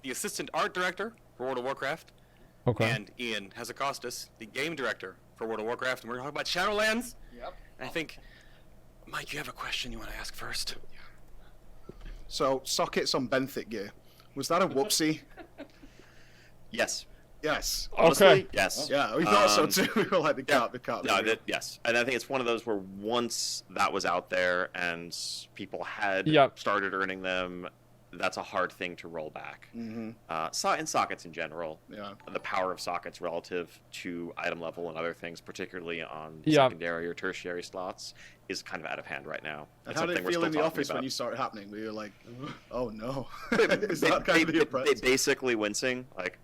the assistant art director for World of Warcraft, and Ion Hazzikostas, the game director for World of Warcraft, and we're going to talk about Shadowlands. Yep. And I think, Mike, you have a question you want to ask first? So, sockets on benthic gear. Was that a whoopsie? Yes. Yes. Honestly, yes. Yeah, we thought so too. We were like, the cart. No, yes. And I think it's one of those where once that was out there and people had started earning them, that's a hard thing to roll back. In sockets in general, the power of sockets relative to item level and other things, particularly on secondary or tertiary slots, is kind of out of hand right now. And how did it feel in the office when you saw it happening? We were like, oh no. Is that kind of the approach? They basically wincing, like,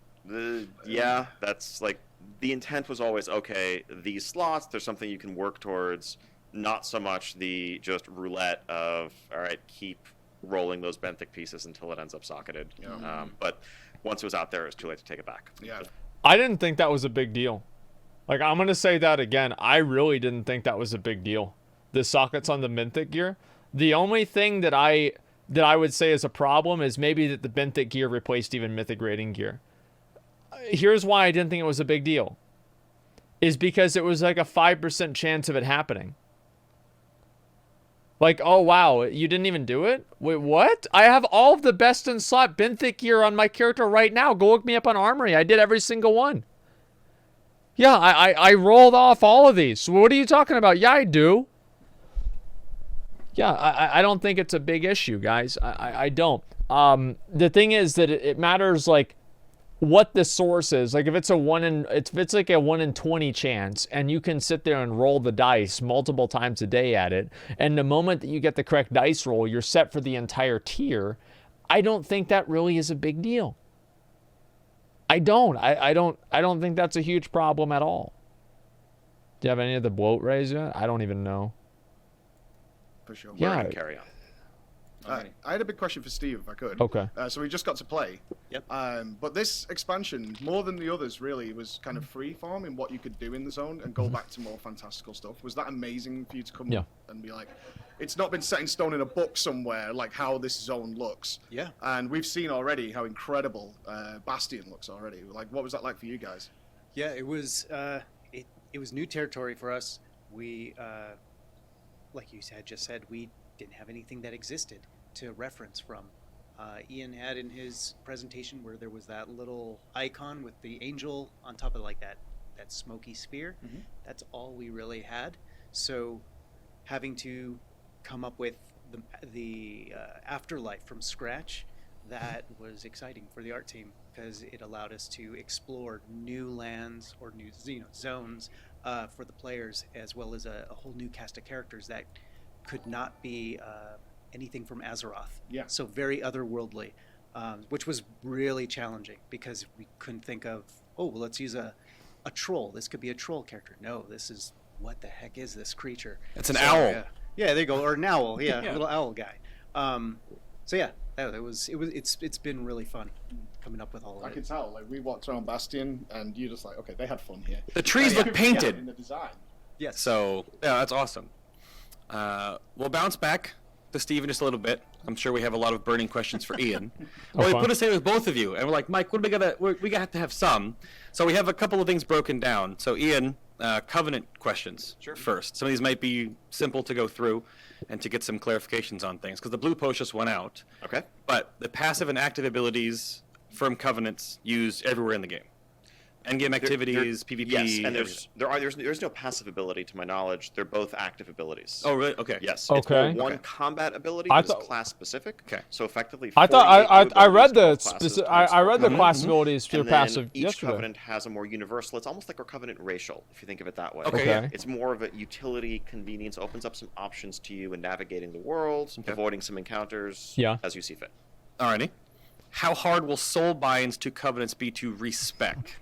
yeah, that's like, the intent was always, okay, these slots, there's something you can work towards, not so much the just roulette of, all right, keep rolling those benthic pieces until it ends up socketed. But once it was out there, it was too late to take it back. Yeah. I didn't think that was a big deal. Like, I'm going to say that again. I really didn't think that was a big deal. The sockets on the benthic gear. The only thing that I would say is a problem is maybe that the benthic gear replaced even mythic rating gear. Here's why I didn't think it was a big deal. Is because it was like a 5% chance of it happening. Like, oh wow, you didn't even do it? Wait, what? I have all of the best in slot benthic gear on my character right now. Go look me up on Armory. I did every single one. Yeah, I rolled off all of these. So what are you talking about? Yeah, I do. Yeah, I don't think it's a big issue, guys. I don't. The thing is that it matters, like, what the source is. Like, if it's like a 1 in 20 chance, and you can sit there and roll the dice multiple times a day at it, and the moment that you get the correct dice roll, you're set for the entire tier. I don't think that really is a big deal. I don't think that's a huge problem at all. Do you have any of the bloat rays yet? I don't even know. For sure. Yeah. Carry on. I had a big question for Steve, if I could. Okay. So we just got to play. Yep. But this expansion, more than the others, really was kind of freeform in what you could do in the zone and go back to more fantastical stuff. Was that amazing for you to come and be like, it's not been set in stone in a book somewhere, like how this zone looks. Yeah. And we've seen already how incredible Bastion looks already. Like, what was that like for you guys? Yeah, it was it was new territory for us. We, like you just said, we didn't have anything that existed to reference from. Ian had in his presentation where there was that little icon with the angel on top of like that smoky sphere. That's all we really had. So having to come up with the afterlife from scratch, that was exciting for the art team because it allowed us to explore new lands or new zones for the players, as well as a whole new cast of characters that could not be anything from Azeroth. Yeah. So very otherworldly, which was really challenging because we couldn't think of, oh, well, let's use a troll. This could be a troll character. No, this is, what the heck is this creature? It's an owl. Yeah, there you go. Or an owl. Yeah, a little owl guy. So yeah, it's been really fun coming up with all of it. I can tell. Like, we walked around Bastion, and you're just like, okay, they had fun here. The trees look painted. In the design. Yes. So yeah, that's awesome. We'll bounce back to Steven just a little bit. I'm sure we have a lot of burning questions for Ian. Well, we put us in with both of you, and we're like, Mike, what do we got to have some. So we have a couple of things broken down. So Ian, Covenant questions first. Some of these might be simple to go through and to get some clarifications on things, because the blue post just went out. Okay. But the passive and active abilities from Covenants used everywhere in the game. Endgame activities, PvP. Yes, and there's no passive ability to my knowledge. They're both active abilities. Oh, really? Okay. Yes. Okay. It's one combat ability that is class specific. Okay. So effectively, I thought I read the class abilities for and passive each yesterday. covenant has a more universal. It's almost like a covenant racial, if you think of it that way. Okay. It's more of a utility, convenience, opens up some options to you in navigating the world, avoiding some encounters as you see fit. Alrighty. How hard will Soulbinds to Covenants be to respec?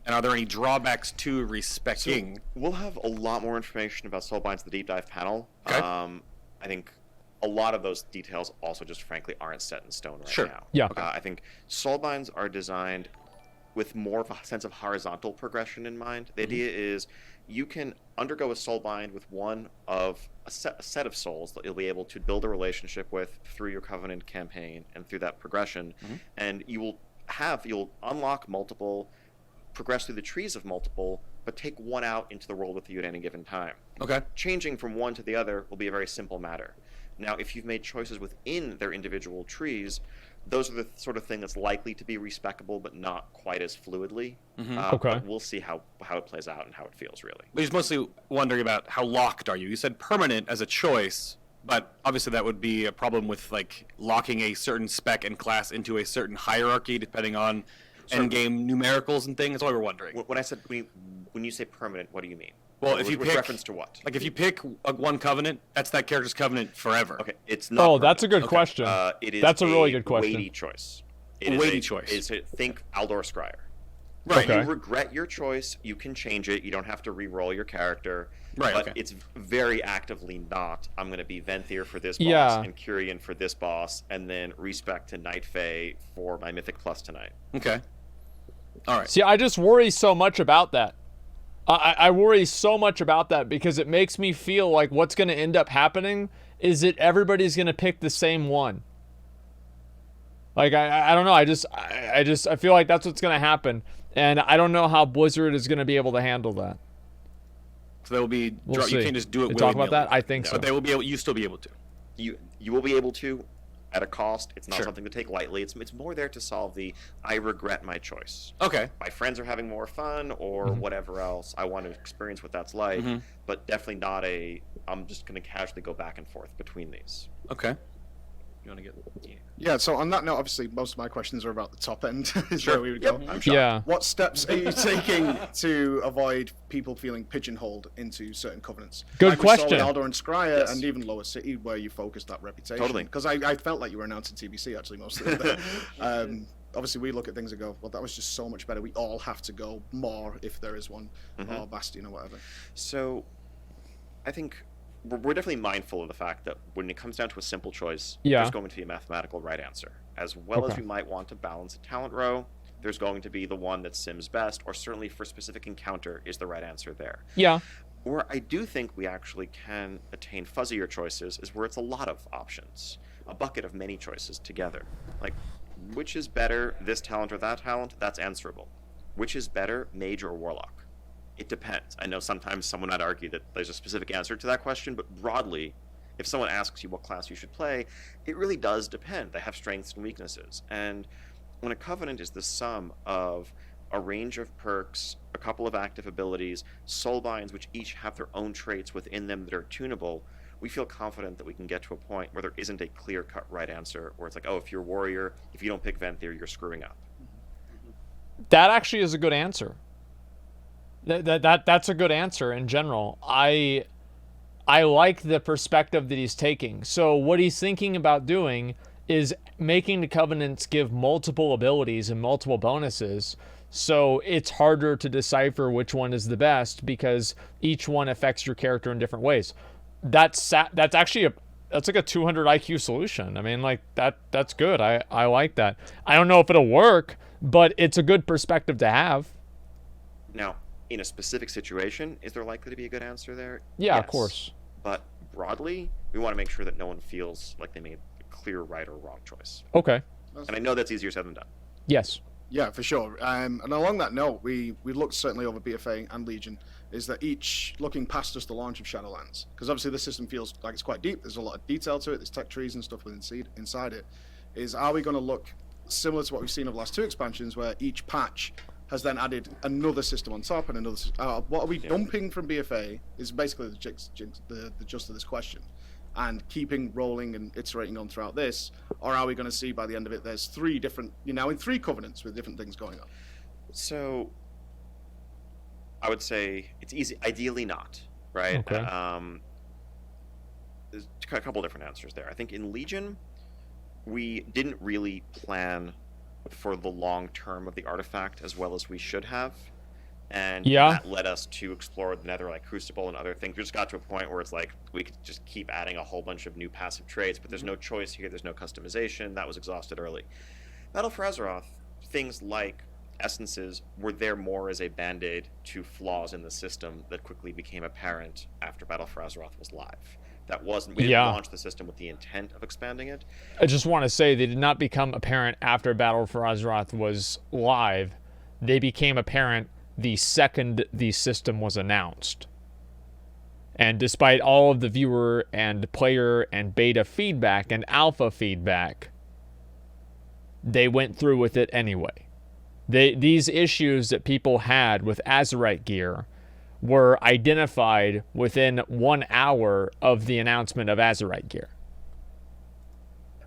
And are there any drawbacks to respecting? So we'll have a lot more information about Soulbinds in the deep dive panel. Okay. I think a lot of those details also just frankly aren't set in stone right now. Yeah. I think Soulbinds are designed with more of a sense of horizontal progression in mind. The idea is you can undergo a Soulbind with one of a set of souls that you'll be able to build a relationship with through your Covenant campaign and through that progression, and you will you'll unlock multiple, progress through the trees of multiple, but take one out into the world with you at any given time. Okay. Changing from one to the other will be a very simple matter. Now, if you've made choices within their individual trees, those are the sort of thing that's likely to be respecable, but not quite as fluidly. Okay. But we'll see how it plays out and how it feels, really. But he's mostly wondering about how locked are you. You said permanent as a choice, but obviously that would be a problem with like locking a certain spec and class into a certain hierarchy depending on endgame numericals and things. That's why we're wondering. When you say permanent, what do you mean? Well, if you with pick reference to what? Like if you pick one covenant, that's that character's covenant forever. Okay, it's not. Oh, that's a permanent. good question. It is That's a really good question. Weighty choice. A weighty choice. Think Aldor Scryer. Right. Okay. You regret your choice, you can change it. You don't have to re-roll your character. Right, But okay. it's very actively not, I'm going to be Venthyr for this boss Yeah. and Kyrian for this boss, and then respec to Night Fae for my Mythic Plus tonight. Okay. All right. See, I just worry so much about that. I worry so much about that because it makes me feel like what's going to end up happening is that everybody's going to pick the same one. Like, I don't know. I feel like that's what's going to happen. And I don't know how Blizzard is going to be able to handle that. So they will be. We'll you see. can't just do it. We talk about willy-nilly. that? I think so. But they will be able. You still be able to. You will be able to, at a cost. It's not Sure. something to take lightly. It's more there to solve the I regret my choice. Okay. My friends are having more fun or whatever else. I want to experience what that's like, but definitely not I'm just going to casually go back and forth between these. Okay. You want to get? Yeah, so on that note, obviously, most of my questions are about the top end, is Sure. where we would go. I'm shocked. Yeah. What steps are you taking to avoid people feeling pigeonholed into certain covenants? Good like question. We saw with Aldor and Scryer, Yes. and even Lower City, where you focused that reputation. Totally. Because I felt like you were announcing TBC, actually, most of the time. Obviously, we look at things and go, well, that was just so much better. We all have to go more, if there is one, or Bastion or whatever. So, I think we're definitely mindful of the fact that when it comes down to a simple choice, Yeah. there's going to be a mathematical right answer. As well as Okay. we might want to balance a talent row, there's going to be the one that sims best, or certainly for a specific encounter is the right answer there. Yeah. Where I do think we actually can attain fuzzier choices is where it's a lot of options, a bucket of many choices together. Like, which is better, this talent or that talent? That's answerable. Which is better, mage or warlock? It depends. I know sometimes someone might argue that there's a specific answer to that question, but broadly, if someone asks you what class you should play, it really does depend. They have strengths and weaknesses. And when a covenant is the sum of a range of perks, a couple of active abilities, soulbinds which each have their own traits within them that are tunable, we feel confident that we can get to a point where there isn't a clear-cut right answer, where it's like, oh, if you're a warrior, if you don't pick Venthyr, you're screwing up. That actually is a good answer. That's a good answer in general. I like the perspective that he's taking. So what he's thinking about doing is making the covenants give multiple abilities and multiple bonuses, so it's harder to decipher which one is the best because each one affects your character in different ways. That's actually that's like a 200 IQ solution. I mean, like that's good. I like that. I don't know if it'll work, but it's a good perspective to have. Now, in a specific situation, is there likely to be a good answer there? Yeah, Yes. of course. But broadly, we want to make sure that no one feels like they made a clear right or wrong choice. Okay. And I know that's easier said than done. Yes. Yeah, for sure. And along that note, we looked certainly over BFA and Legion, is that each looking past just the launch of Shadowlands, because obviously this system feels like it's quite deep. There's a lot of detail to it. There's tech trees and stuff inside it. Are we going to look similar to what we've seen of the last two expansions, where each patch has then added another system on top and another? What are we dumping from BFA is basically the gist of this question, and keeping rolling and iterating on throughout this, or are we going to see by the end of it there's three different, you're now in three covenants with different things going on? So, I would say it's easy. Ideally, not. Right. Okay. There's a couple different answers there. I think in Legion, we didn't really plan for the long term of the artifact as well as we should have, and that led us to explore the Nether, like Crucible and other things. We just got to a point where it's like we could just keep adding a whole bunch of new passive traits, but there's no choice here. There's no customization. That was exhausted early. Battle for Azeroth, things like essences were there more as a band-aid to flaws in the system that quickly became apparent after Battle for Azeroth was live. That wasn't. We didn't launch the system with the intent of expanding it. I just want to say they did not become apparent after Battle for Azeroth was live. They became apparent the second the system was announced. And despite all of the viewer and player and beta feedback and alpha feedback, they went through with it anyway. These issues that people had with Azerite gear were identified within 1 hour of the announcement of Azerite gear.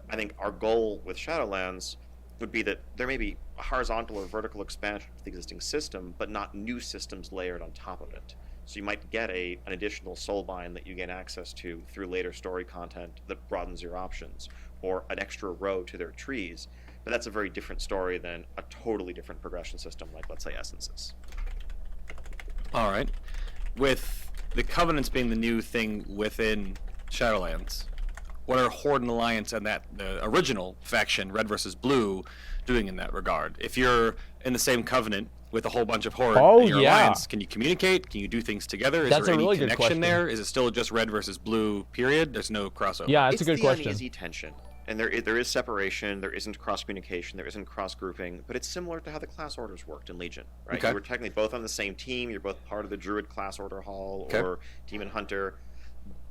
I think our goal with Shadowlands would be that there may be a horizontal or vertical expansion of the existing system, but not new systems layered on top of it. So you might get an additional Soulbind that you gain access to through later story content that broadens your options, or an extra row to their trees. But that's a very different story than a totally different progression system like, let's say, Essences. All right. With the Covenants being the new thing within Shadowlands, what are Horde and Alliance and the original faction, Red versus Blue, doing in that regard? If you're in the same Covenant with a whole bunch of Horde in your alliance, can you communicate? Can you do things together? Is there any connection there? Is it still just Red versus Blue, period? There's no crossover? Yeah, that's a good question. It's the uneasy tension. And there is separation, there isn't cross-communication, there isn't cross-grouping, but it's similar to how the class orders worked in Legion, right? Okay. You were technically both on the same team, you're both part of the Druid class order hall or Demon Hunter,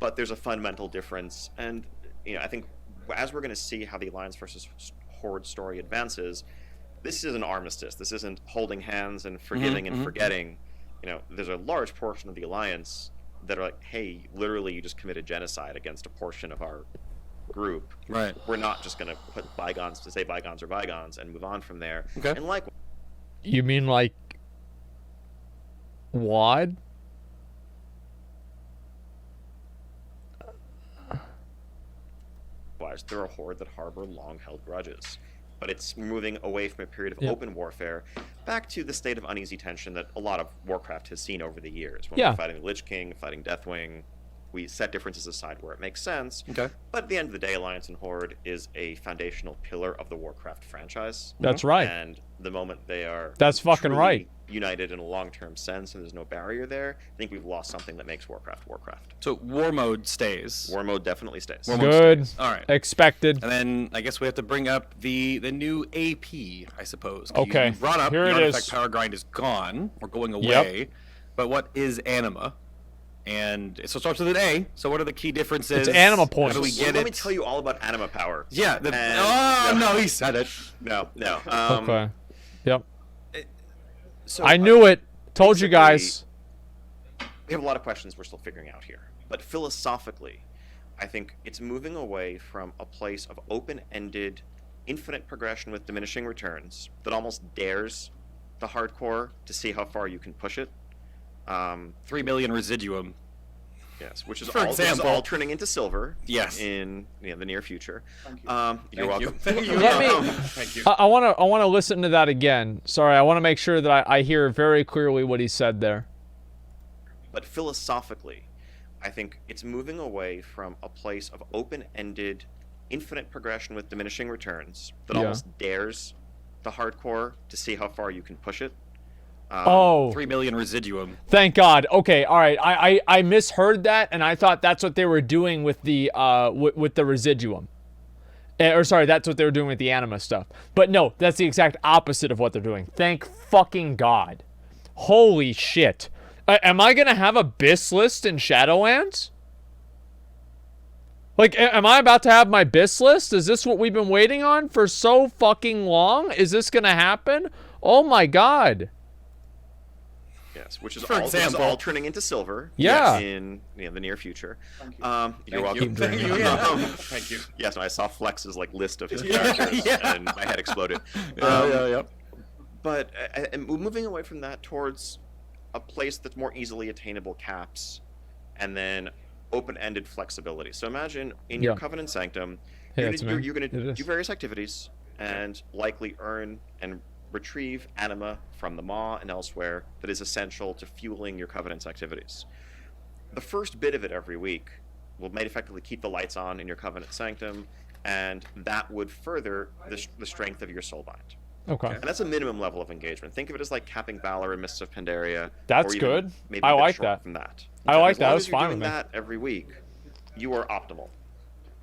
but there's a fundamental difference. And, I think as we're going to see how the Alliance versus Horde story advances, this is an armistice. This isn't holding hands and forgiving and forgetting. There's a large portion of the Alliance that are like, hey, literally you just committed genocide against a portion of our group. Right. We're not just going to put bygones to say bygones are bygones and move on from there. Okay. And likewise, you mean like WoD? there are a Horde that harbor long-held grudges. But it's moving away from a period of open warfare back to the state of uneasy tension that a lot of Warcraft has seen over the years. When we're fighting the Lich King, fighting Deathwing, we set differences aside where it makes sense. Okay. But at the end of the day, Alliance and Horde is a foundational pillar of the Warcraft franchise. That's right. And the moment they are That's fucking right. united in a long-term sense and there's no barrier there, I think we've lost something that makes Warcraft Warcraft. So War Mode stays. War Mode definitely stays. Good. All right. Expected. And then I guess we have to bring up the new AP, I suppose. Okay. You brought up Here the it Artifact is. Power Grind is gone. We're going away. But what is Anima? And so it starts with an A. So what are the key differences? It's Anima points. How do we get Let me tell you all about Anima Power. Yeah. No, he said it. No. Okay. Yep. So I knew it. Told you guys. We have a lot of questions we're still figuring out here. But philosophically, I think it's moving away from a place of open-ended, infinite progression with diminishing returns that almost dares the hardcore to see how far you can push it. 3 million residuum. Yes, which is For example, all turning into silver. Yes. In the near future. Thank you. You're welcome. Thank you. Thank you. I want to listen to that again. Sorry, I want to make sure that I hear very clearly what he said there. But philosophically, I think it's moving away from a place of open-ended, infinite progression with diminishing returns that almost dares the hardcore to see how far you can push it. 3 million residuum. Thank God. Okay, all right. I misheard that, and I thought that's what they were doing with the with the residuum. Or sorry, that's what they were doing with the Anima stuff. But no, that's the exact opposite of what they're doing. Thank fucking God. Holy shit. Am I gonna have a BIS list in Shadowlands? Like, am I about to have my BIS list? Is this what we've been waiting on for so fucking long? Is this gonna happen? Oh my God. Yes, which is all turning into silver. Yeah. In the near future. Thank you. You're welcome. Thank you. Thank you. Yes, I saw Flex's list of his characters, and my head exploded. But moving away from that towards a place that's more easily attainable caps, and then open-ended flexibility. So imagine in your Covenant Sanctum, you're going to do various activities and likely earn and retrieve anima from the Maw and elsewhere that is essential to fueling your Covenant's activities. The first bit of it every week will effectively keep the lights on in your Covenant Sanctum, and that would further the strength of your Soulbind. Okay. And that's a minimum level of engagement. Think of it as like capping Valor and Mists of Pandaria. That's or even good. maybe I a bit like short that. From that. I like as that. long That's as you're fine doing with me. that every week, you are optimal,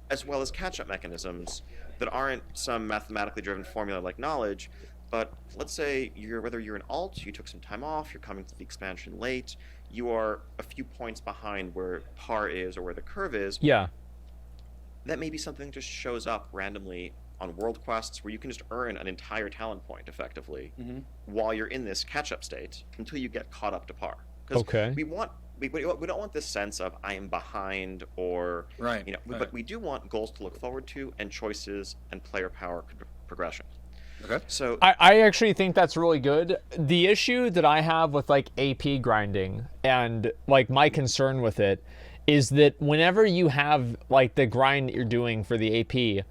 as well as catch-up mechanisms that aren't some mathematically driven formula like knowledge, but let's say whether you're an alt, you took some time off, you're coming to the expansion late, you are a few points behind where par is or where the curve is. Yeah. That may be something that just shows up randomly on world quests where you can just earn an entire talent point effectively while you're in this catch-up state until you get caught up to par. Because we don't want this sense of I am behind or but we do want goals to look forward to and choices and player power progression. Okay. So I actually think that's really good. The issue that I have with like AP grinding and like my concern with it is that whenever you have like the grind that you're doing for the AP,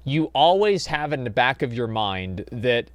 you always have in the back of your mind that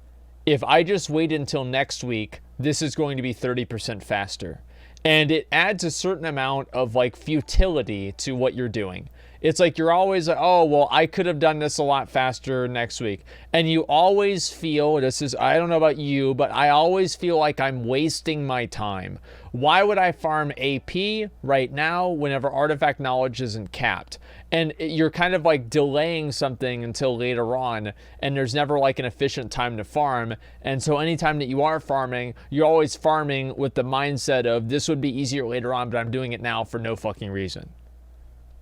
if I just wait until next week, this is going to be 30% faster. And it adds a certain amount of like futility to what you're doing. It's like you're always like, oh, well, I could have done this a lot faster next week. And you always feel, I don't know about you, but I always feel like I'm wasting my time. Why would I farm AP right now whenever artifact knowledge isn't capped? And you're kind of like delaying something until later on, and there's never like an efficient time to farm. And so anytime that you are farming, you're always farming with the mindset of this would be easier later on, but I'm doing it now for no fucking reason.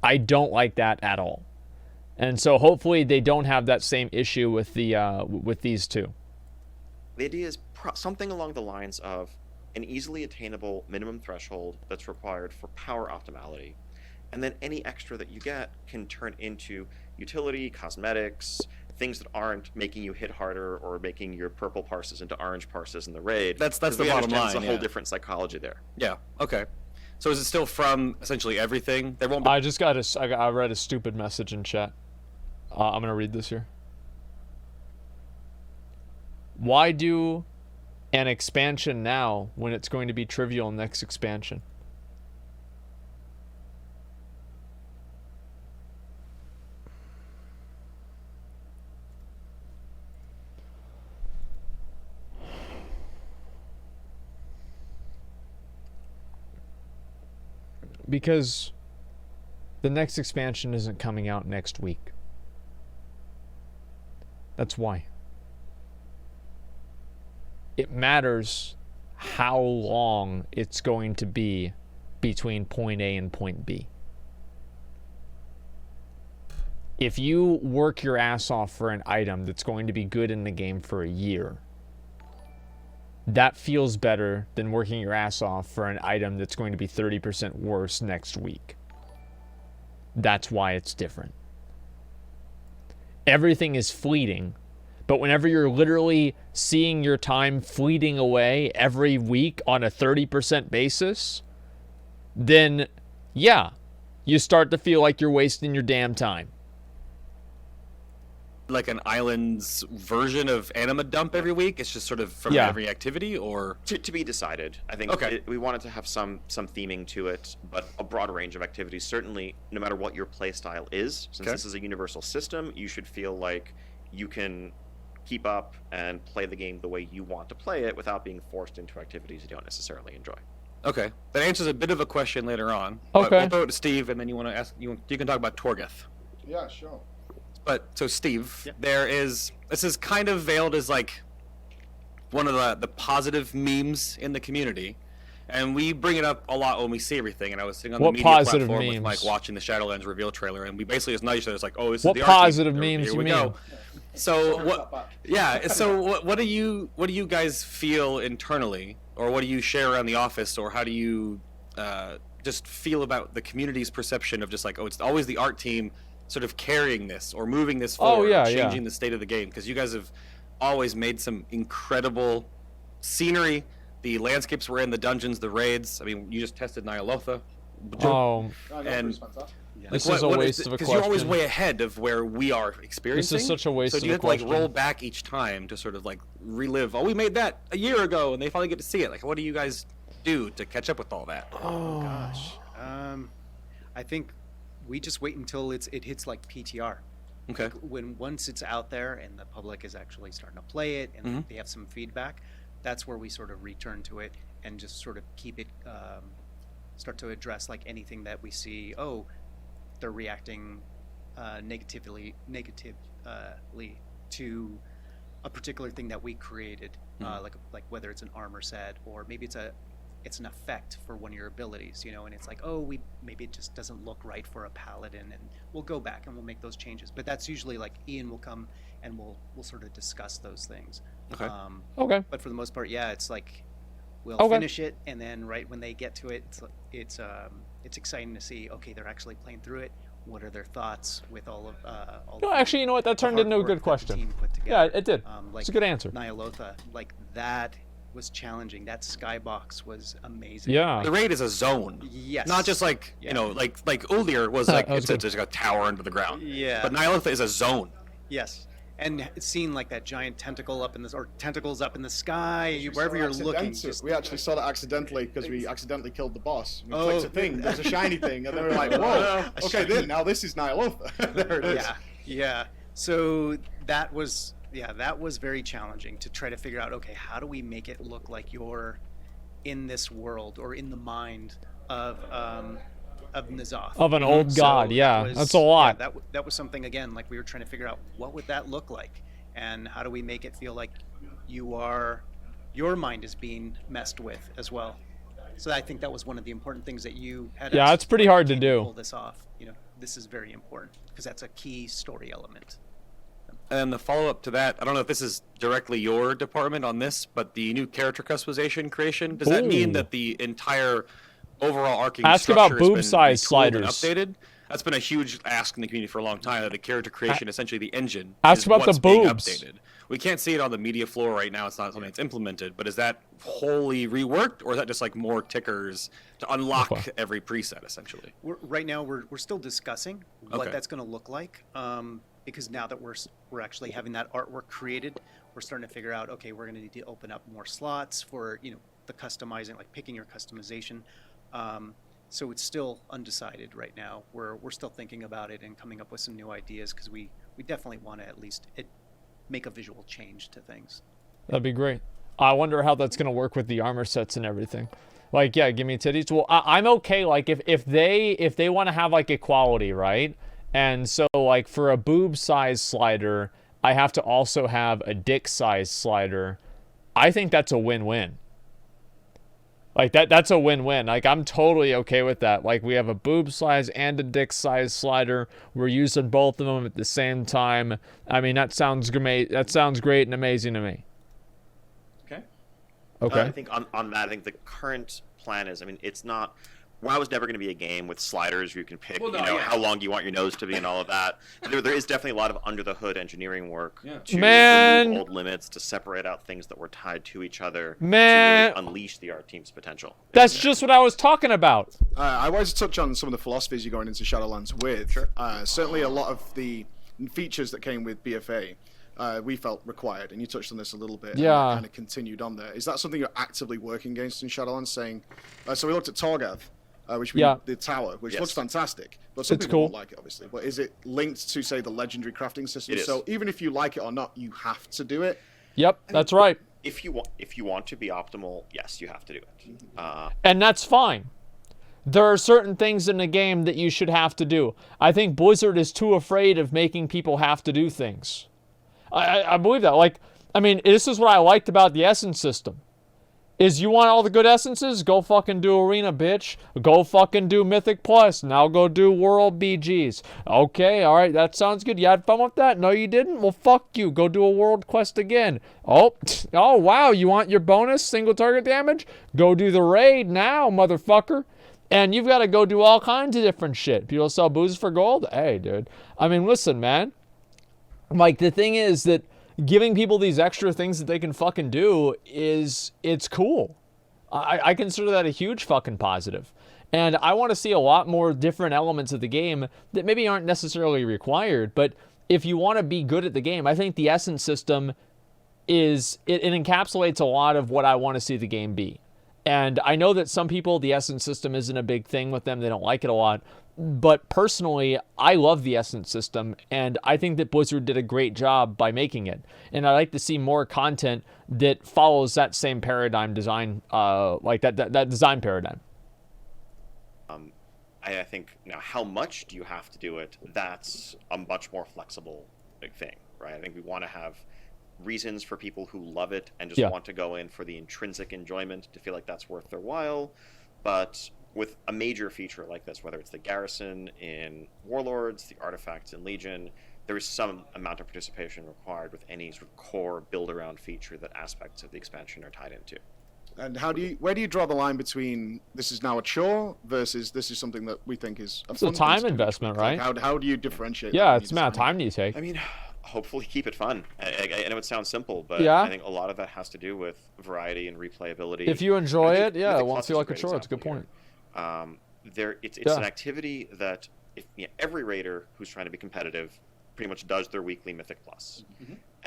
I don't like that at all. And so hopefully they don't have that same issue with with these two. The idea is something along the lines of an easily attainable minimum threshold that's required for power optimality. And then any extra that you get can turn into utility, cosmetics, things that aren't making you hit harder or making your purple parses into orange parses in the raid. That's the bottom line. There's a whole different psychology there. Yeah, okay. So is it still from essentially everything? There won't be... I read a stupid message in chat. I'm going to read this here. Why do an expansion now when it's going to be trivial next expansion? Because the next expansion isn't coming out next week. That's why. It matters how long it's going to be between point A and point B. If you work your ass off for an item that's going to be good in the game for a year, that feels better than working your ass off for an item that's going to be 30% worse next week. That's why it's different. Everything is fleeting, but whenever you're literally seeing your time fleeting away every week on a 30% basis, then yeah, you start to feel like you're wasting your damn time. Like an island's version of Anima dump every week? It's just sort of from every activity, or to be decided. I think we wanted to have some theming to it, but a broad range of activities. Certainly, no matter what your play style is, since this is a universal system, you should feel like you can keep up and play the game the way you want to play it without being forced into activities you don't necessarily enjoy. Okay, that answers a bit of a question later on. Okay, we'll throw it to Steve, and then you want to ask. You can talk about Torgeth. Yeah, sure. But so Steve, this is kind of veiled as like one of the positive memes in the community, and we bring it up a lot when we see everything. And I was sitting on the media platform with Mike watching the Shadowlands reveal trailer, and we basically just nudged each other. It's like, oh, this is the positive memes you mean? Go. So what? Yeah. So what do you guys feel internally, or what do you share around the office, or how do you just feel about the community's perception of just like, oh, it's always the art team sort of carrying this or moving this forward, changing the state of the game, because you guys have always made some incredible scenery. The landscapes were in, the dungeons, the raids. I mean, you just tested Nyalotha. And this is a waste of a question. Because you're always way ahead of where we are experiencing. This is such a waste of a question. So do you have to like roll back each time to sort of like relive, oh, we made that a year ago, and they finally get to see it. Like, what do you guys do to catch up with all that? Oh gosh. I think we just wait until it hits like PTR. Okay. Once it's out there and the public is actually starting to play it and they have some feedback, that's where we sort of return to it and just sort of keep it, start to address like anything that we see. Oh, they're reacting negatively to a particular thing that we created, like whether it's an armor set or maybe it's an effect for one of your abilities, you know, and it's like, oh, maybe it just doesn't look right for a paladin, and we'll go back and we'll make those changes. But that's usually like Ian will come and we'll sort of discuss those things. Okay. Okay. But for the most part, yeah, it's like we'll finish it, and then right when they get to it, it's exciting to see. Okay, they're actually playing through it. What are their thoughts with all of? No, actually, you know what? That turned into a good question. Yeah, it did. Like it's a good answer. Nyalotha, like that was challenging. That skybox was amazing. Yeah. The raid is a zone. Yes. Not just like, you know, like Ulir was like, it's just a tower under the ground. Yeah. But Nyalotha is a zone. Yes. And seeing like that giant tentacle up in this, or tentacles up in the sky, wherever you're looking. We actually saw that accidentally because we accidentally killed the boss. We clicked a thing, there's a shiny thing, and they were like, whoa, okay, then now this is Nyalotha. There it is. Yeah, yeah. So that was very challenging to try to figure out, okay, how do we make it look like you're in this world or in the mind of N'Zoth. Of an old god, yeah. That's a lot. Yeah, that was something, again, like we were trying to figure out what would that look like, and how do we make it feel like your mind is being messed with as well. So I think that was one of the important things that you had. Yeah, it's pretty hard to do. Pull this off. You know, this is very important because that's a key story element. And then the follow-up to that, I don't know if this is directly your department on this, but the new character customization creation, does that mean that the entire overall arcing structure has been size sliders and updated? That's been a huge ask in the community for a long time, that the character creation, essentially the engine, ask is about what's the being boobs. Updated. We can't see it on the media floor right now. It's not something that's implemented, but is that wholly reworked, or is that just like more tickers to unlock every preset, essentially? Right now, we're still discussing what that's going to look like, because now that we're actually having that artwork created, we're starting to figure out, okay, we're going to need to open up more slots for, you know, the customizing, like picking your customization. So it's still undecided right now. We're still thinking about it and coming up with some new ideas, because we definitely want to at least make a visual change to things. That'd be great. I wonder how that's going to work with the armor sets and everything. Like, yeah, give me titties. Well, I'm okay. Like, if they want to have like equality, right? And so like for a boob size slider, I have to also have a dick size slider. I think that's a win-win. Like that's a win-win. Like I'm totally okay with that. Like we have a boob size and a dick size slider. We're using both of them at the same time. I mean, that sounds great. That sounds great and amazing to me. Okay. Okay. I think on that, I think the current plan is, I mean, it's not. WoW is never going to be a game with sliders where you can pick, how long you want your nose to be and all of that. There is definitely a lot of under-the-hood engineering work to remove old limits, to separate out things that were tied to each other, to really unleash the art team's potential. That's just what I was talking about. I wanted to touch on some of the philosophies you're going into Shadowlands with. Sure. Certainly a lot of the features that came with BFA we felt required, and you touched on this a little bit. Yeah. And kind of continued on there. Is that something you're actively working against in Shadowlands, saying... so we looked at Torgav. The tower, which looks fantastic, but some people don't like it, obviously. But is it linked to, say, the legendary crafting system? So even if you like it or not, you have to do it. Yep, that's right. If you want to be optimal, yes, you have to do it. And that's fine. There are certain things in the game that you should have to do. I think Blizzard is too afraid of making people have to do things. I believe that. Like, I mean, this is what I liked about the Essence system. Is you want all the good essences? Go fucking do Arena, bitch. Go fucking do Mythic Plus. Now go do World BGs. Okay, alright, that sounds good. You had fun with that? No, you didn't? Well, fuck you. Go do a World Quest again. Oh, wow, you want your bonus single target damage? Go do the raid now, motherfucker. And you've got to go do all kinds of different shit. People sell booze for gold? Hey, dude. I mean, listen, man. Like, the thing is that giving people these extra things that they can fucking do it's cool. I consider that a huge fucking positive. And I want to see a lot more different elements of the game that maybe aren't necessarily required, but if you want to be good at the game, I think the Essence system it encapsulates a lot of what I want to see the game be. And I know that some people, the Essence system isn't a big thing with them. They don't like it a lot. But personally, I love the Essence system, and I think that Blizzard did a great job by making it. And I'd like to see more content that follows that same paradigm design, like that design paradigm. I think now, how much do you have to do it? That's a much more flexible thing, right? I think we want to have reasons for people who love it and just want to go in for the intrinsic enjoyment to feel like that's worth their while. But with a major feature like this, whether it's the garrison in Warlords, the artifacts in Legion, there is some amount of participation required with any sort of core build-around feature that aspects of the expansion are tied into. And where do you draw the line between this is now a chore versus this is something that we think is it's a time investment, right? Like how do you differentiate? Yeah, it's amount of time do you take? I mean, hopefully keep it fun. I know it sounds simple, but I think a lot of that has to do with variety and replayability. If you enjoy it, it won't feel like a chore. It's a good point. It's an activity that every raider who's trying to be competitive pretty much does their weekly Mythic Plus.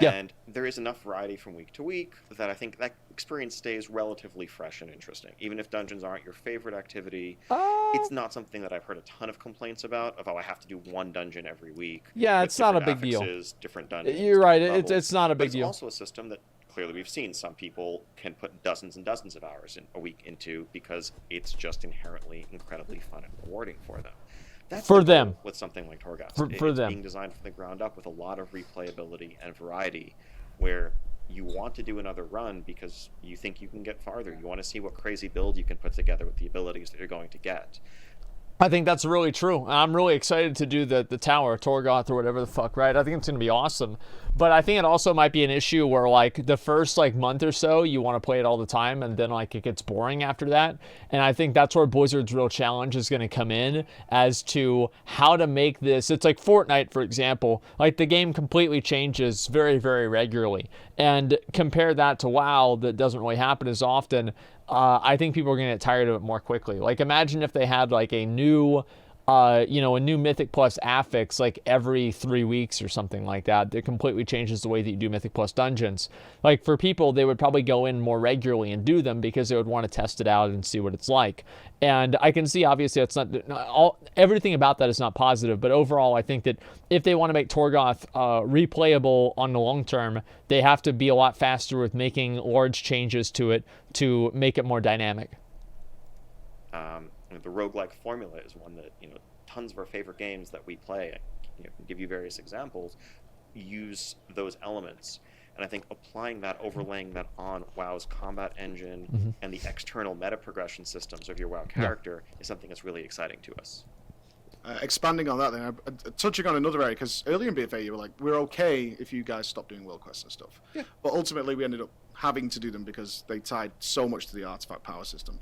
And there is enough variety from week to week that I think that experience stays relatively fresh and interesting. Even if dungeons aren't your favorite activity, it's not something that I've heard a ton of complaints about, I have to do one dungeon every week. Yeah, it's not a big deal. Different dungeons. You're right, it's not a big deal. It's also a system that clearly we've seen some people can put dozens and dozens of hours in a week into because it's just inherently incredibly fun and rewarding for them. That's for them with something like Torghast. For them, being designed from the ground up with a lot of replayability and variety, where you want to do another run because you think you can get farther. You want to see what crazy build you can put together with the abilities that you're going to get. I think that's really true. I'm really excited to do the tower, Torgoth, or whatever the fuck, right? I think it's going to be awesome. But I think it also might be an issue where, like, the first, like, month or so, you want to play it all the time, and then, like, it gets boring after that. And I think that's where Blizzard's real challenge is going to come in as to how to make this. It's like Fortnite, for example. Like, the game completely changes very, very regularly. And compare that to WoW, that doesn't really happen as often. I think people are going to get tired of it more quickly. Like, imagine if they had, like, a new Mythic Plus affix, like, every 3 weeks or something like that. That completely changes the way that you do Mythic Plus dungeons. Like, for people, they would probably go in more regularly and do them because they would want to test it out and see what it's like. And I can see, obviously, it's not everything about that is not positive, but overall, I think that if they want to make Torgoth replayable on the long term, they have to be a lot faster with making large changes to it to make it more dynamic. The roguelike formula is one that tons of our favorite games that we play, can give you various examples, use those elements. And I think applying that, overlaying that on WoW's combat engine and the external meta progression systems of your WoW character is something that's really exciting to us. Expanding on that then, touching on another area, because earlier in BFA you were like, we're okay if you guys stop doing world quests and stuff. Yeah. But ultimately we ended up having to do them because they tied so much to the artifact power system.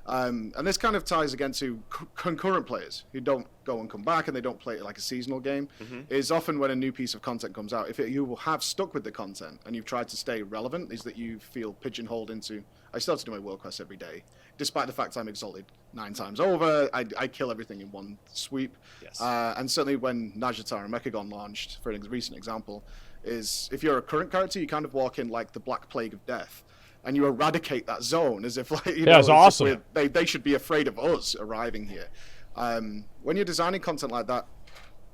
And this kind of ties again to concurrent players who don't go and come back and they don't play it like a seasonal game. Is often when a new piece of content comes out, if you have stuck with the content and you've tried to stay relevant, is that you feel pigeonholed into, I still have to do my world quests every day, despite the fact I'm exalted 9 times over. I kill everything in one sweep. Yes. And certainly when Najjatar and Mechagon launched, for a recent example, is if you're a current character, you kind of walk in like the Black Plague of Death. And you eradicate that zone as if, like, it's awesome. They should be afraid of us arriving here. When you're designing content like that,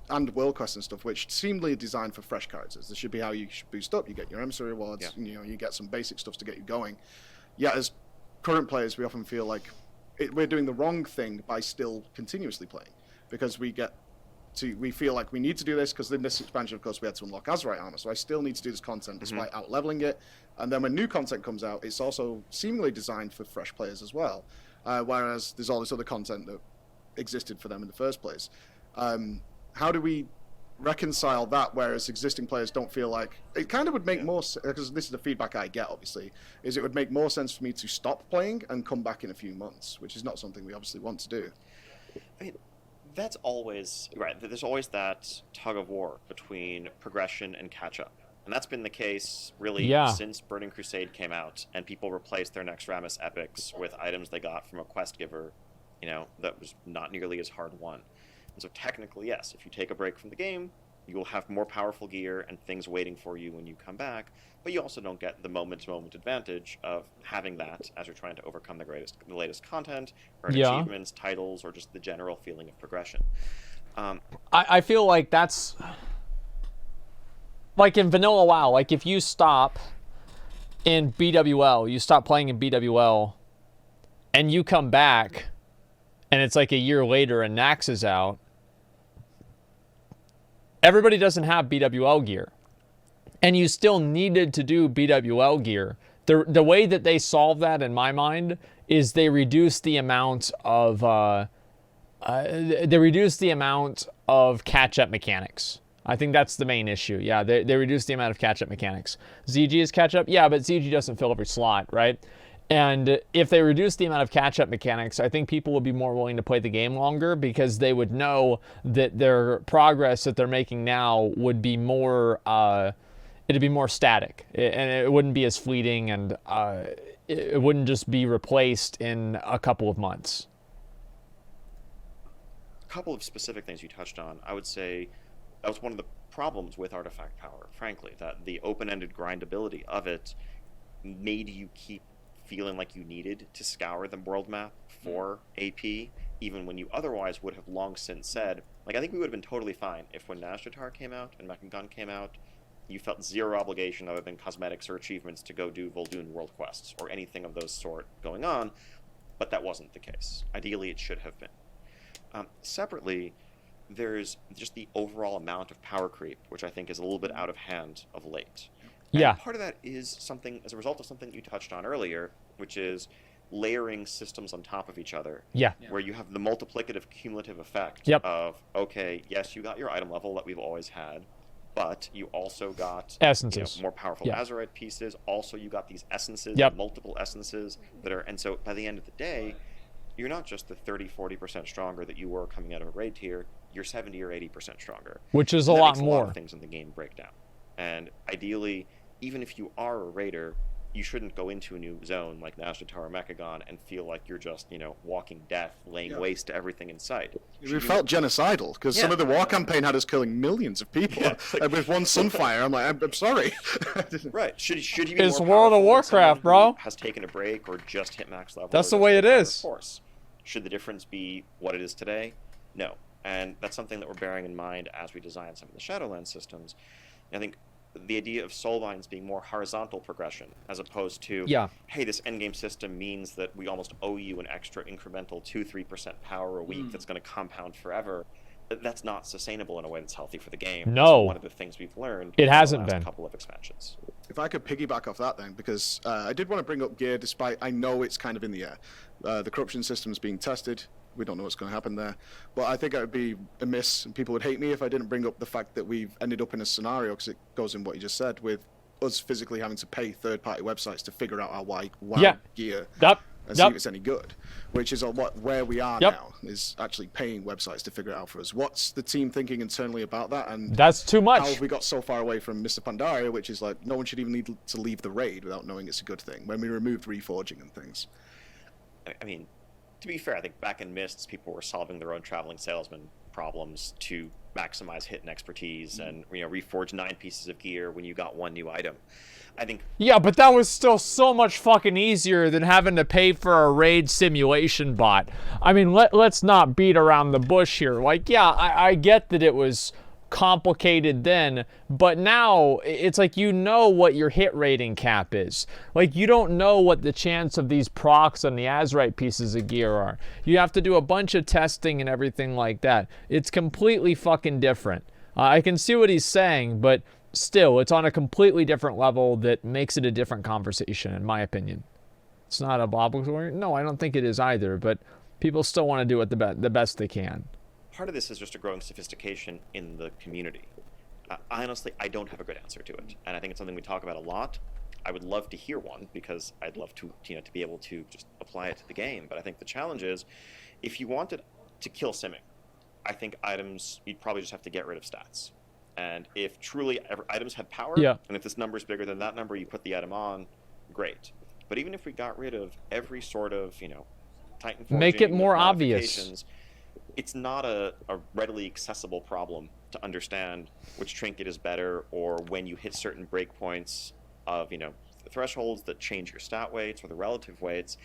and world quests and stuff, which seemingly designed for fresh characters, this should be how you should boost up. You get your emissary rewards. Yeah. You get some basic stuff to get you going. Yet as current players, we often feel like we're doing the wrong thing by still continuously playing, because we feel like we need to do this because in this expansion, of course, we had to unlock Azerite armor, so I still need to do this content despite out-leveling it. And then when new content comes out, it's also seemingly designed for fresh players as well, whereas there's all this other content that existed for them in the first place. How do we reconcile that, whereas existing players don't feel like... It kind of would make more sense, because this is the feedback I get, obviously, is it would make more sense for me to stop playing and come back in a few months, which is not something we obviously want to do. I mean, that's always right. There's always that tug of war between progression and catch up, and that's been the case really since Burning Crusade came out, and people replaced their Next Ramus epics with items they got from a quest giver, that was not nearly as hard won. And so technically, yes, if you take a break from the game, you will have more powerful gear and things waiting for you when you come back, but you also don't get the moment-to-moment advantage of having that as you're trying to overcome the latest content, earn achievements, titles, or just the general feeling of progression. I feel like that's... Like in vanilla WoW, like if you stop in BWL, you stop playing in BWL, and you come back, and it's like a year later and Nax is out, everybody doesn't have BWL gear. And you still needed to do BWL gear. The way that they solve that, in my mind, is they reduce the amount of catch-up mechanics. I think that's the main issue. Yeah, they reduce the amount of catch-up mechanics. ZG is catch-up? Yeah, but ZG doesn't fill every slot, right? And if they reduce the amount of catch-up mechanics, I think people would be more willing to play the game longer because they would know that their progress that they're making now would be more... it'd be more static, and it wouldn't be as fleeting, and it wouldn't just be replaced in a couple of months. A couple of specific things you touched on. I would say that was one of the problems with Artifact Power, frankly, that the open-ended grindability of it made you keep feeling like you needed to scour the world map for AP, even when you otherwise would have long since said, like, I think we would have been totally fine if when Nazjatar came out and Mechagon came out, you felt zero obligation other than cosmetics or achievements to go do Vol'dun world quests or anything of those sort going on, but that wasn't the case. Ideally, it should have been. Separately, there's just the overall amount of power creep, which I think is a little bit out of hand of late. Yeah. And part of that is something, as a result of something you touched on earlier, which is layering systems on top of each other. Yeah. Where you have the multiplicative cumulative effect of, okay, yes, you got your item level that we've always had, but you also got essences, more powerful Azerite pieces. Also, you got these essences, multiple essences that are, and so by the end of the day, you're not just the 30-40% stronger that you were coming out of a raid tier. You're 70 or 80% stronger, which is a lot more. A lot of things in the game break down. And ideally, even if you are a raider, you shouldn't go into a new zone like Nazjatar or Mechagon and feel like you're just, walking death, laying waste to everything in sight. We felt genocidal, because some of the war campaign had us killing millions of people. And with one Sunfire, I'm like, I'm sorry. Right. Should you be It's World of Warcraft, bro. Has taken a break or just hit max level? That's the way it is. Of course. Should the difference be what it is today? No. And that's something that we're bearing in mind as we design some of the Shadowlands systems. I think the idea of Soulbinds being more horizontal progression as opposed to, hey, this endgame system means that we almost owe you an extra incremental 2-3% power a week that's going to compound forever. That's not sustainable in a way that's healthy for the game. No. That's one of the things we've learned. It hasn't in the been. last couple of expansions. If I could piggyback off that then, because I did want to bring up gear, despite I know it's kind of in the air. The corruption system's being tested. We don't know what's going to happen there. But I think it would be amiss, and people would hate me if I didn't bring up the fact that we've ended up in a scenario, because it goes in what you just said, with us physically having to pay third-party websites to figure out our WoW gear and see if it's any good, which is where we are now, is actually paying websites to figure it out for us. What's the team thinking internally about that? And that's too much. How have we got so far away from Mr. Pandaria, which is like, no one should even need to leave the raid without knowing it's a good thing, when we removed reforging and things? I mean, to be fair, I think back in Mists, people were solving their own traveling salesman problems to maximize hit and expertise and, reforge 9 pieces of gear when you got 1 new item. I think... Yeah, but that was still so much fucking easier than having to pay for a raid simulation bot. I mean, let's not beat around the bush here. Like, yeah, I get that it was complicated then, but now it's like what your hit rating cap is. Like, you don't know what the chance of these procs on the Azerite pieces of gear are. You have to do a bunch of testing and everything like that. It's completely fucking different. I can see what he's saying, but still, it's on a completely different level that makes it a different conversation, in my opinion. It's not obligatory. No, I don't think it is either, but people still want to do it the best they can. Part of this is just a growing sophistication in the community. Honestly, I don't have a good answer to it, and I think it's something we talk about a lot. I would love to hear one, because I'd love to, to be able to just apply it to the game. But I think the challenge is, if you wanted to kill simming, I think items, you'd probably just have to get rid of stats. And if truly items had power, and if this number is bigger than that number, you put the item on, great. But even if we got rid of every sort of, titanforging, make it more obvious. It's not a readily accessible problem to understand which trinket is better, or when you hit certain breakpoints of, the thresholds that change your stat weights or the relative weights.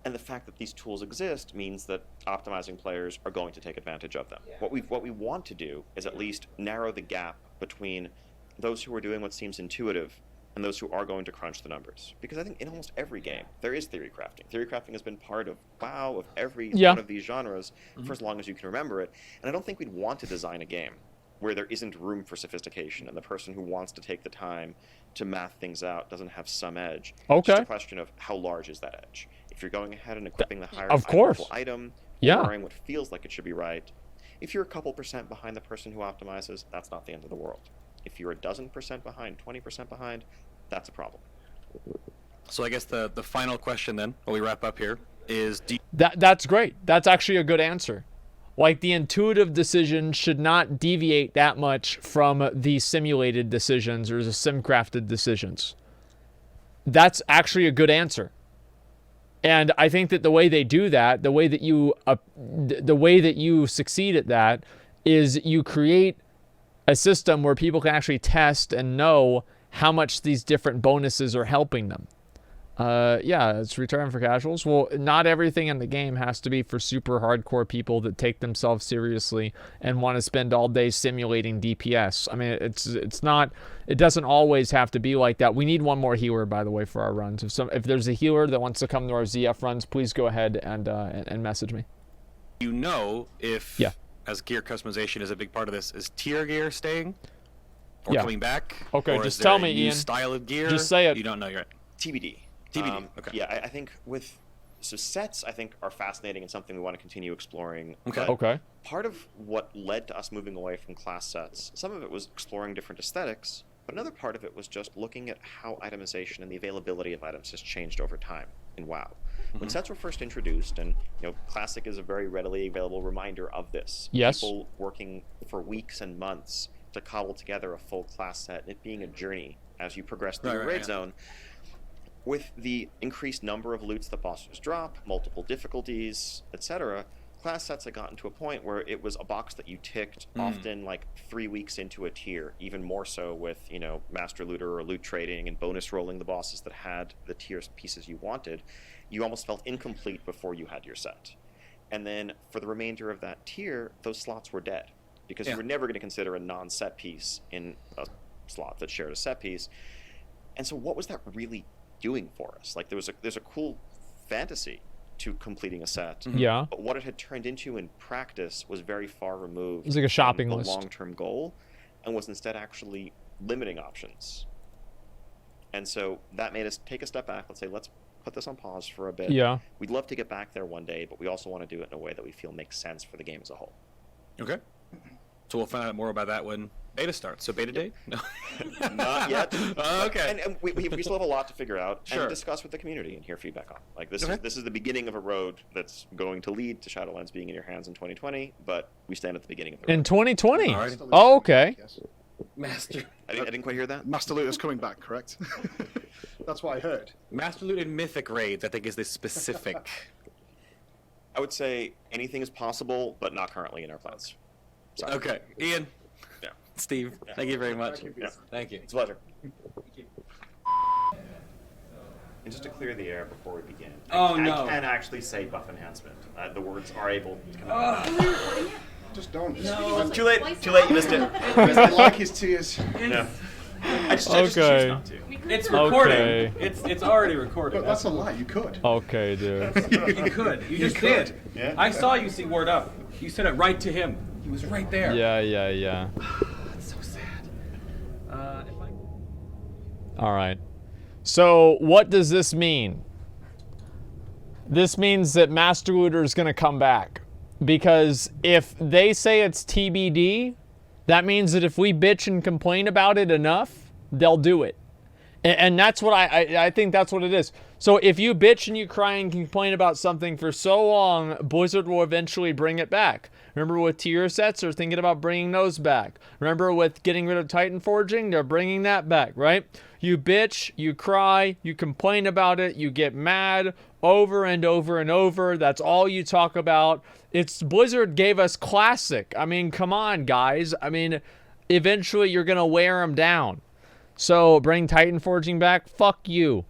And the fact that these tools exist means that optimizing players are going to take advantage of them. What we want to do is at least narrow the gap between those who are doing what seems intuitive and those who are going to crunch the numbers. Because I think in almost every game, there is theory crafting. Theory crafting has been part of WoW, of every one of these genres for as long as you can remember it. And I don't think we'd want to design a game where there isn't room for sophistication, and the person who wants to take the time to math things out doesn't have some edge. Okay. It's just a question of how large is that edge. If you're going ahead and equipping the higher level item, wearing what feels like it should be right, if you're a couple % behind the person who optimizes, that's not the end of the world. If you're a dozen % behind, 20% behind, that's a problem. So I guess the final question then, while we wrap up here, is that's great. That's actually a good answer. Like, the intuitive decision should not deviate that much from the simulated decisions or the sim-crafted decisions. That's actually a good answer. And I think that the way they do that, the way that you succeed at that, is you create a system where people can actually test and know how much these different bonuses are helping them. Yeah, it's return for casuals. Well, not everything in the game has to be for super hardcore people that take themselves seriously and want to spend all day simulating DPS. I mean, it's not. It doesn't always have to be like that. We need one more healer, by the way, for our runs. If there's a healer that wants to come to our ZF runs, please go ahead and message me. You know, if as gear customization is a big part of this, is tier gear staying or coming back? Okay, or just tell me, Ian. Style of gear. Just say it. You don't know yet. TBD. Okay. Yeah, I think sets, I think, are fascinating and something we want to continue exploring. Okay. Part of what led to us moving away from class sets, some of it was exploring different aesthetics, but another part of it was just looking at how itemization and the availability of items has changed over time in WoW. When sets were first introduced, and Classic is a very readily available reminder of this. Yes. People working for weeks and months to cobble together a full class set, and it being a journey as you progress through the raid zone. With the increased number of loots that bosses drop, multiple difficulties, etc., class sets had gotten to a point where it was a box that you ticked often like 3 weeks into a tier, even more so with, Master Looter or loot trading and bonus rolling the bosses that had the tier pieces you wanted. You almost felt incomplete before you had your set. And then for the remainder of that tier, those slots were dead because you were never going to consider a non-set piece in a slot that shared a set piece. And so what was that really doing for us? Like, there's a cool fantasy to completing a set. Yeah. But what it had turned into in practice was very far removed. It was like a shopping from list. The long-term goal, and was instead actually limiting options. And so that made us take a step back. Let's say, let's put this on pause for a bit. Yeah. We'd love to get back there one day, but we also want to do it in a way that we feel makes sense for the game as a whole. Okay. So we'll find out more about that when beta starts. So beta date? No. Not yet. Okay. And we still have a lot to figure out Sure. and discuss with the community and hear feedback on. Like, this is the beginning of a road that's going to lead to Shadowlands being in your hands in 2020, but we stand at the beginning of the road. In 2020? All right. Oh, okay. Yes. Master. I didn't quite hear that. Master Looter's coming back, correct? That's what I heard. Master Loot and Mythic raids, I think, is the specific. I would say anything is possible, but not currently in our plans. Sorry. Okay. Ian. Yeah. Steve, thank you very much. Thank you. Yeah. Thank you. It's a pleasure. And just to clear the air before we begin, I can actually say buff enhancement. The words are able to come out. Just don't. No. Too late. Too late. You missed it. I like his tears. No. I just choose not to. It's recording. Okay. It's already recorded. But that's a lie. You could. Okay, dude. You could. You just could. did. Yeah. I saw you see word up. You said it right to him. He was right there. Yeah. That's so sad. All right. So what does this mean? This means that Master Looter is going to come back. Because if they say it's TBD, that means that if we bitch and complain about it enough, they'll do it. And that's what I think that's what it is. So if you bitch and you cry and complain about something for so long, Blizzard will eventually bring it back. Remember with tier sets, they're thinking about bringing those back. Remember with getting rid of titanforging, they're bringing that back, right? You bitch, you cry, you complain about it, you get mad over and over and over. That's all you talk about. It's Blizzard gave us Classic. I mean, come on, guys. I mean, eventually you're going to wear them down. So bring titanforging back? Fuck you.